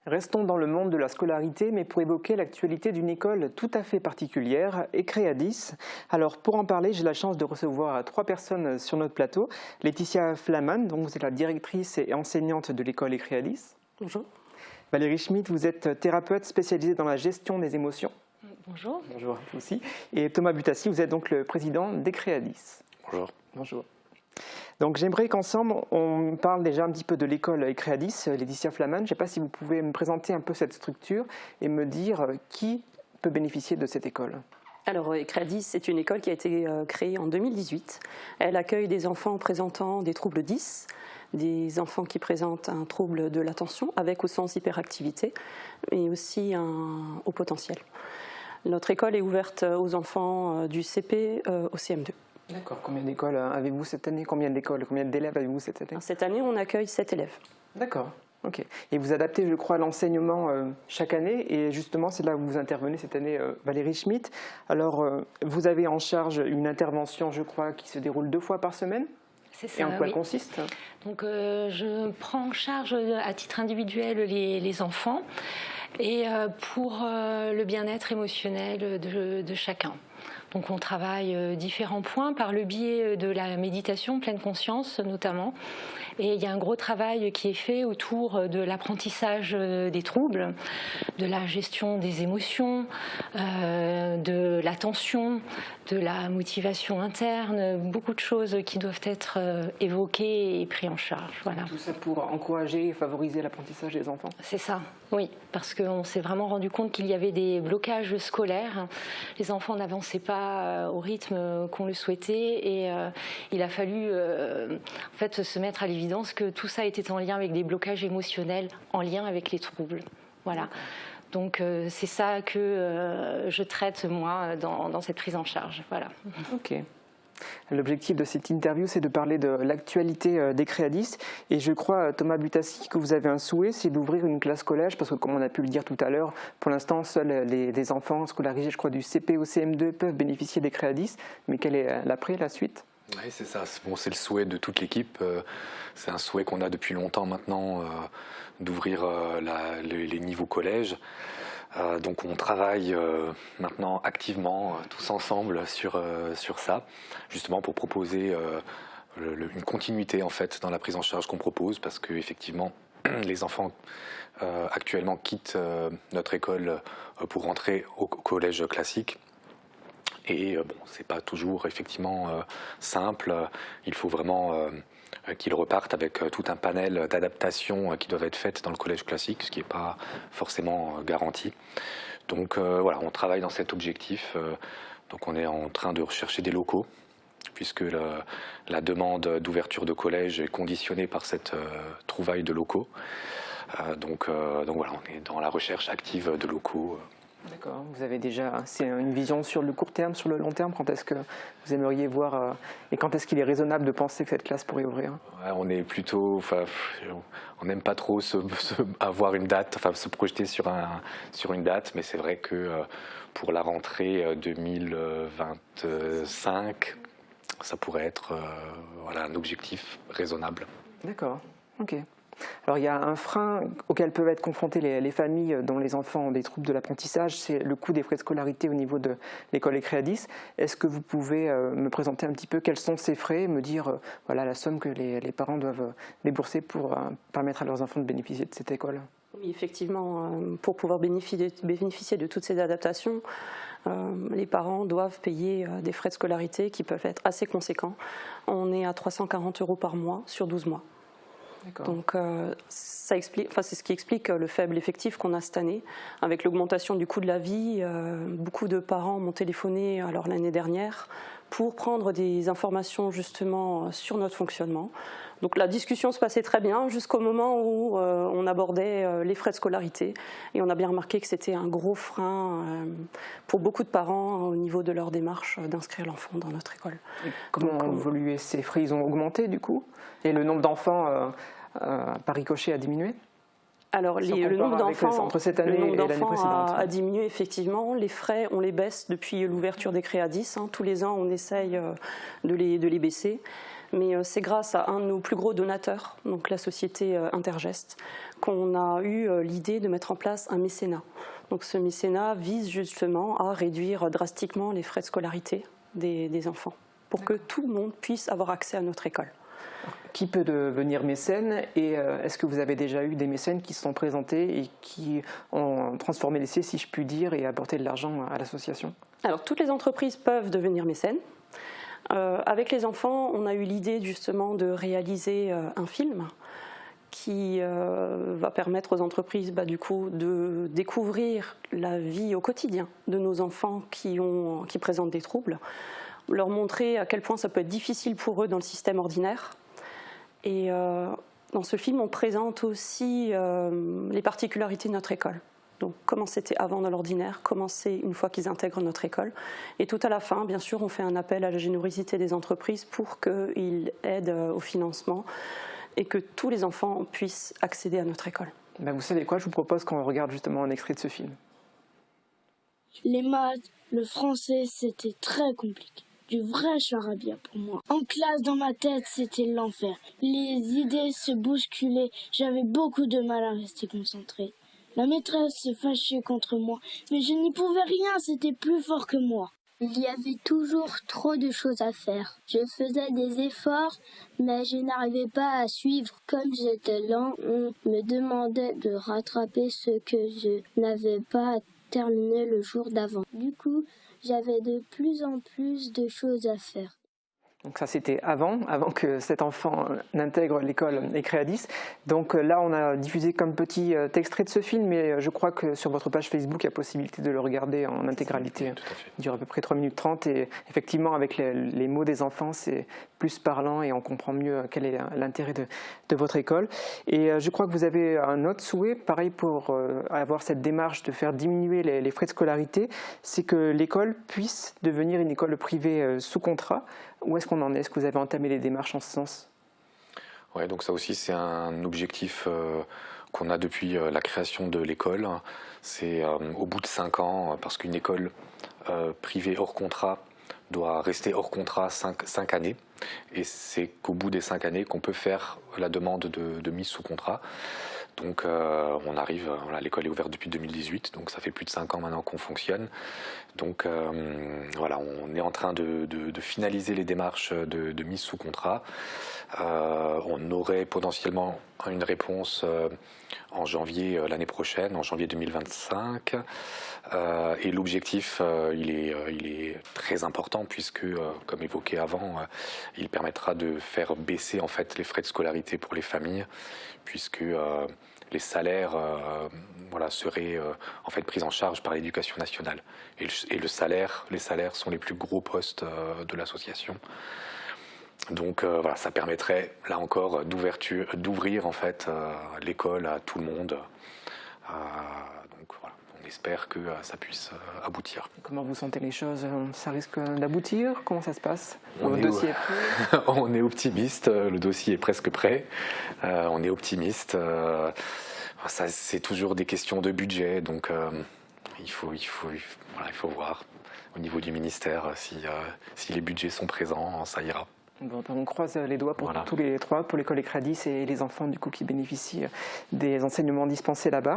Restons dans le monde de la scolarité, mais pour évoquer l'actualité d'une école tout à fait particulière, Ecréadis. Alors pour en parler, j'ai la chance de recevoir trois personnes sur notre plateau. Laetitia Flaman, donc vous êtes la directrice et enseignante de l'école Ecréadis. Bonjour. Valérie Schmitt, vous êtes thérapeute spécialisée dans la gestion des émotions. Bonjour. Bonjour à vous aussi. Et Thomas Butassi, vous êtes donc le président d'Ecréadis. Bonjour. Bonjour. Donc j'aimerais qu'ensemble, on parle déjà un petit peu de l'école Ecréadis, Laetitia Flaman. Je ne sais pas si vous pouvez me présenter un peu cette structure et me dire qui peut bénéficier de cette école. Alors Ecréadis, c'est une école qui a été créée en 2018. Elle accueille des enfants présentant des troubles 10, des enfants qui présentent un trouble de l'attention avec ou sans hyperactivité, et aussi un haut potentiel. Notre école est ouverte aux enfants du CP au CM2. D'accord. Combien d'écoles avez-vous cette année? Combien d'élèves avez-vous cette année? Cette année, on accueille 7 élèves. D'accord. Ok. Et vous adaptez, je crois, l'enseignement chaque année. Et justement, c'est là où vous intervenez cette année, Valérie Schmitt. Alors, vous avez en charge une intervention, je crois, qui se déroule 2 fois par semaine. C'est ça, et en quoi oui. elle consiste? Donc, je prends en charge à titre individuel les enfants et pour le bien-être émotionnel de chacun. Donc on travaille différents points par le biais de la méditation pleine conscience notamment. Et il y a un gros travail qui est fait autour de l'apprentissage des troubles, de la gestion des émotions, de l'attention, de la motivation interne, beaucoup de choses qui doivent être évoquées et prises en charge. Voilà. Tout ça pour encourager et favoriser l'apprentissage des enfants? C'est ça, oui, parce qu'on s'est vraiment rendu compte qu'il y avait des blocages scolaires. Les enfants n'avançaient pas au rythme qu'on le souhaitait et il a fallu en fait se mettre à l'évidence que tout ça était en lien avec des blocages émotionnels, en lien avec les troubles. Voilà. Donc c'est ça que je traite moi dans cette prise en charge. Voilà. Ok. L'objectif de cette interview, c'est de parler de l'actualité d'Ecréadis. Et je crois, Thomas Butassi, que vous avez un souhait, c'est d'ouvrir une classe collège, parce que comme on a pu le dire tout à l'heure, pour l'instant, seuls les enfants scolarisés, je crois, du CP au CM2 peuvent bénéficier d'Ecréadis. Mais quelle est l'après, la suite? Oui, c'est ça. Bon, c'est le souhait de toute l'équipe. C'est un souhait qu'on a depuis longtemps maintenant, d'ouvrir les niveaux collège. Donc on travaille maintenant activement tous ensemble sur ça, justement pour proposer une continuité en fait dans la prise en charge qu'on propose, parce que effectivement les enfants actuellement quittent notre école pour rentrer au collège classique. Et bon, c'est pas toujours effectivement simple. Il faut vraiment qu'ils repartent avec tout un panel d'adaptations qui doivent être faites dans le collège classique, ce qui n'est pas forcément garanti. Donc voilà, on travaille dans cet objectif. Donc on est en train de rechercher des locaux, puisque la demande d'ouverture de collège est conditionnée par cette trouvaille de locaux. Donc voilà, on est dans la recherche active de locaux. D'accord, vous avez déjà une vision sur le court terme, sur le long terme? Quand est-ce que vous aimeriez voir et quand est-ce qu'il est raisonnable de penser que cette classe pourrait ouvrir? Ouais, on est plutôt, on n'aime pas trop avoir une date, se projeter sur une date, mais c'est vrai que pour la rentrée 2025, ça pourrait être voilà, un objectif raisonnable. D'accord, ok. Alors il y a un frein auquel peuvent être confrontées les familles dont les enfants ont des troubles de l'apprentissage, c'est le coût des frais de scolarité au niveau de l'école Ecréadis. Est-ce que vous pouvez me présenter un petit peu quels sont ces frais, me dire voilà la somme que les parents doivent débourser pour permettre à leurs enfants de bénéficier de cette école? Oui, effectivement, pour pouvoir bénéficier de toutes ces adaptations, les parents doivent payer des frais de scolarité qui peuvent être assez conséquents. On est à 340 € par mois sur 12 mois. Donc ça explique, c'est ce qui explique le faible effectif qu'on a cette année. Avec l'augmentation du coût de la vie, beaucoup de parents m'ont téléphoné alors l'année dernière pour prendre des informations justement sur notre fonctionnement. Donc la discussion se passait très bien jusqu'au moment où on abordait les frais de scolarité et on a bien remarqué que c'était un gros frein pour beaucoup de parents au niveau de leur démarche d'inscrire l'enfant dans notre école. Et comment ont évolué ces frais? Ils ont augmenté du coup? Et le nombre d'enfants par ricochet a diminué? Alors, si le nombre d'enfants entre cette année et l'année précédente a diminué effectivement. Les frais, on les baisse depuis l'ouverture d'Ecréadis. Tous les ans, on essaye de les baisser. Mais c'est grâce à un de nos plus gros donateurs, donc la société Intergest, qu'on a eu l'idée de mettre en place un mécénat. Donc ce mécénat vise justement à réduire drastiquement les frais de scolarité des enfants, pour que tout le monde puisse avoir accès à notre école. Qui peut devenir mécène et est-ce que vous avez déjà eu des mécènes qui se sont présentés et qui ont transformé l'essai, si je puis dire, et apporté de l'argent à l'association? Alors toutes les entreprises peuvent devenir mécènes. Avec les enfants, on a eu l'idée justement de réaliser un film qui va permettre aux entreprises du coup, de découvrir la vie au quotidien de nos enfants qui présentent des troubles, leur montrer à quel point ça peut être difficile pour eux dans le système ordinaire. Et dans ce film, on présente aussi les particularités de notre école. Donc comment c'était avant dans l'ordinaire, comment c'est une fois qu'ils intègrent notre école. Et tout à la fin, bien sûr, on fait un appel à la générosité des entreprises pour qu'ils aident au financement et que tous les enfants puissent accéder à notre école. Vous savez quoi, je vous propose qu'on regarde justement un extrait de ce film. Les maths, le français, c'était très compliqué. Du vrai charabia pour moi. En classe, dans ma tête, c'était l'enfer. Les idées se bousculaient, j'avais beaucoup de mal à rester concentrée. La maîtresse se fâchait contre moi, mais je n'y pouvais rien, c'était plus fort que moi. Il y avait toujours trop de choses à faire. Je faisais des efforts, mais je n'arrivais pas à suivre. Comme j'étais lent, on me demandait de rattraper ce que je n'avais pas terminé le jour d'avant. Du coup, j'avais de plus en plus de choses à faire. Donc ça c'était avant que cet enfant n'intègre l'école Ecréadis. Donc là on a diffusé comme petit extrait de ce film, mais je crois que sur votre page Facebook il y a possibilité de le regarder en intégralité. Il dure à peu près 3 minutes 30 et effectivement avec les mots des enfants c'est plus parlant et on comprend mieux quel est l'intérêt de votre école. Et je crois que vous avez un autre souhait, pareil pour avoir cette démarche de faire diminuer les frais de scolarité, c'est que l'école puisse devenir une école privée sous contrat. Où est-ce qu'on en est? Est-ce que vous avez entamé les démarches en ce sens? Oui, donc ça aussi c'est un objectif qu'on a depuis la création de l'école. C'est au bout de 5 ans, parce qu'une école privée hors contrat doit rester hors contrat 5 années. Et c'est qu'au bout des 5 années qu'on peut faire la demande de mise sous contrat. Donc on arrive, voilà, l'école est ouverte depuis 2018, donc ça fait plus de 5 ans maintenant qu'on fonctionne. Donc voilà, on est en train de finaliser les démarches de mise sous contrat. On aurait potentiellement une réponse en janvier l'année prochaine, en janvier 2025. Et l'objectif, il est très important puisque, comme évoqué avant, il permettra de faire baisser en fait les frais de scolarité pour les familles, puisque les salaires seraient en fait pris en charge par l'éducation nationale. Et les salaires sont les plus gros postes de l'association. Donc voilà, ça permettrait là encore d'ouvrir en fait l'école à tout le monde. Donc voilà, on espère que ça puisse aboutir. Comment vous sentez les choses? Ça risque d'aboutir? Comment ça se passe? On Votre dossier est prêt? On est optimiste, le dossier est presque prêt. On est optimiste. Ça, c'est toujours des questions de budget, donc il faut voir au niveau du ministère si les budgets sont présents, ça ira. Bon, on croise les doigts pour tous les trois, pour l'école Ecréadis et les enfants du coup qui bénéficient des enseignements dispensés là-bas.